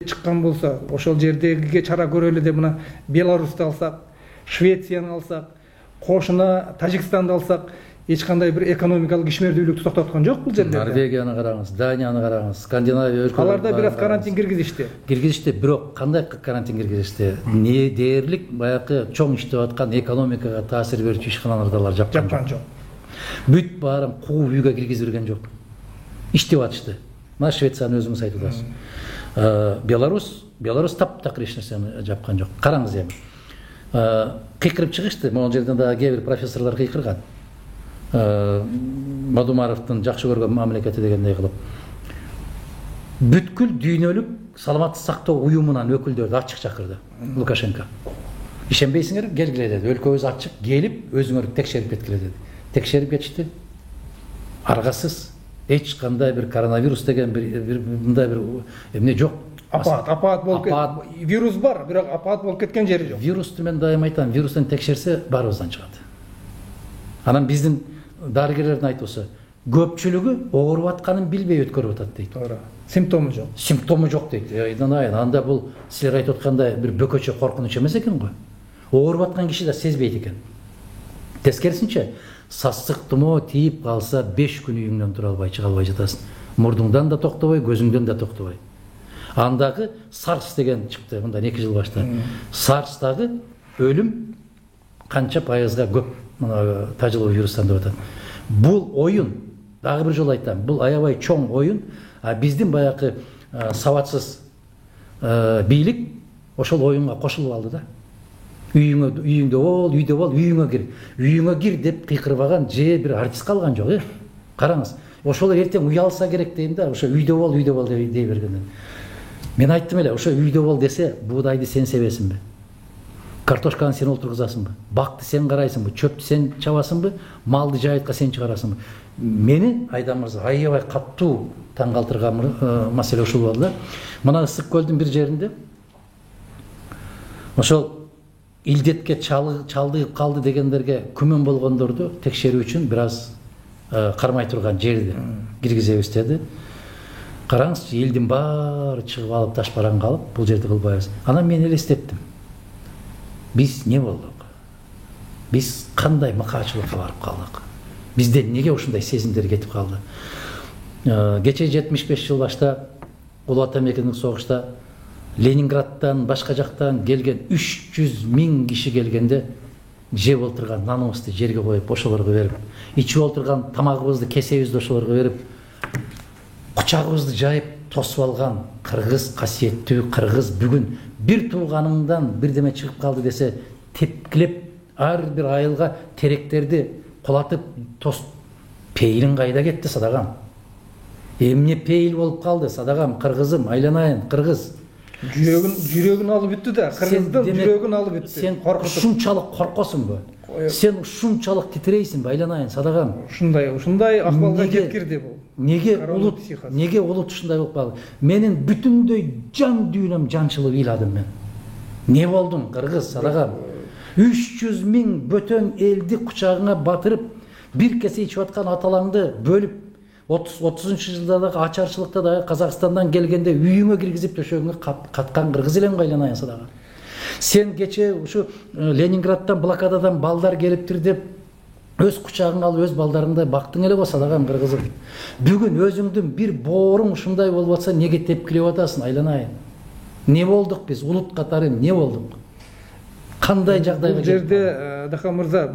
чыккан болсо, ошол жердегиге чара көрөлү деп мына Беларусьты алсак, Швецияны алсак, кошуна Тажикстанды алсак, эч кандай бир экономикалык ишмердүүлүктү токтоткон жок бул жерде. Норвегияны караңыз, Данияны караңыз, Скандинавия өлкөлөрүн. Аларда бир аз карантин киргизишти. Киргизишти, бирок кандай карантин киргизишти? Не дээрлик баягы чоң иштеп аткан экономикага таасир берүүчү ишканаларды алар жапкан жок. Бүт баарын кууп үйгө киргизип берген жок. Иштеп атышты. Мына Швецияны өзүңүз айтып атасыз. Беларусь таптакыр эч нерсени жапкан жок. Караңыз эми. Кыйкырып чыгышты. Могул жерден дагы кээ бир профессорлор кыйкырган. Мадумаровдун жакшы көргөн мамлекети дегендей кылып. Бүткүл дүйнөлүк саламаттык сактоо уюмунан өкүлдөрдү ачык чакырды Лукашенко. Ишенбейсиңер, келгиле деди. Өлкөбүз ачык, келип өзүңөр текшерип кеткиле деди. Текшерип кетишти. Аргасыз эч кандай бир коронавирус деген бир мындай бир эмне жок. Апаат болуп кетти. Вирус бар, бирок апаат болуп кеткен жери жок. Вирусту мен дайым айтам, вирустан текшерсе баарыбыздан чыгат. Анан биздин дарыгерлердин айтуусу, көпчүлүгү ооруп атканын билбей өткөрүп атат дейт. Туура. Симптому жок. Симптому жок дейт. Анда бул силер айтып аткандай бир бөкөчө коркунуч эмес экен го. Ооруп аткан киши да сезбейт экен. Тескерисинче, сасык тумоо тийип калса 5 күн үйүңдөн тура албай чыга албай жатасың. Мурдуңдан да токтобой, көзүңдөн да токтобой. Андагы SARS деген чыкты мындан 2 жыл башта. SARS-дагы өлүм канча пайызга көп тажылуу вирустан деп атат. Бул оюн, дагы бир жолу айтам, бул аябай чоң оюн, а биздин баягы сабатсыз бийлик ошол оюнга кошулуп алды да. Үйүңдө бол, үйдө бол, үйүңө кир деп кыйкырбаган же бир артист калган жок, Караңыз, ошолор эртең уялса керек дейм да, ошо үйдө бол дей бергенден. Мен айттым эле, ошо үйдө бол десе, буудайды сен себесиңби? Картошканы сен олтургузасыңбы? Бакты сен карайсыңбы? Чөптү сен чабасыңбы? Малды жайытка сен чыгарасыңбы? Мени Айдан мырза аябай каттуу таң калтырган маселе ушул болду да. Мына Ысык көлдүн бир жеринде ошол илдетке чалдыгып калды дегендерге күмөн болгондорду текшерүү үчүн бир аз кармай турган жерди киргизебиз деди. Караңызчы, элдин баары чыгып алып ташбаран калып, бул жерди кылбайбыз. Анан мен элестеттим. Биз не болдук? Биз кандай мыкаачылыкка барып калдык? Бизден неге ушундай сезимдер кетип калды? Кече 75 жыл башта Улуу Ата Мекендик согушта Ленинградтан, башка жактан келген 300 000 киши келгенде жеп олтурган наныбызды жерге коюп, ошолорго берип, ичип олтурган тамагыбызды, кесебизди ошолорго берип, кучагыбызды жайып тосуп алган кыргыз, касиеттүү кыргыз бүгүн бир тууганыңдан бирдеме чыгып калды десе, тепкилеп ар бир айылга теректерди кулатып пейилиң кайда кетти Садагам? Эмне пейил болуп калды Садагам, кыргызым, айланайын, кыргыз. Жүрөгүн алып бүттү да, кыргыздын жүрөгүн алып бүттү. Сен ушунчалык коркосуңбу? Сен ушунчалык титирейсиңби, айланайын, Садагам? Ушундай акыбалга жеткирди бул. Неге улут ушундай болуп калды? Менин бүтүндөй жан дүйнөм жанчылып ыйладым мен. Не болдуң, кыргыз, Садагам? 300 000 бөтөн элди кучагыңа батырып, бир кесе ичип аткан аталаңды бөлүп, 30-жылдагы ачарчылыкта дагы Казакстандан келгенде үйүңө киргизип төшөгүңө каткан кыргыз элең айланайын, Садагам. Сен кече ушу Ленинградтан, блокададан балдар келиптир деп өз кучагыңа алып, өз балдарыңды бактың эле го, Садагам, кыргызым. Бүгүн өзүңдүн бир бооруң ушундай болуп атса, неге тепкилеп атасың, айланайын? Не болдук биз, улут катары не болдук? Кандай жагдайга бул жерде Дахан мырза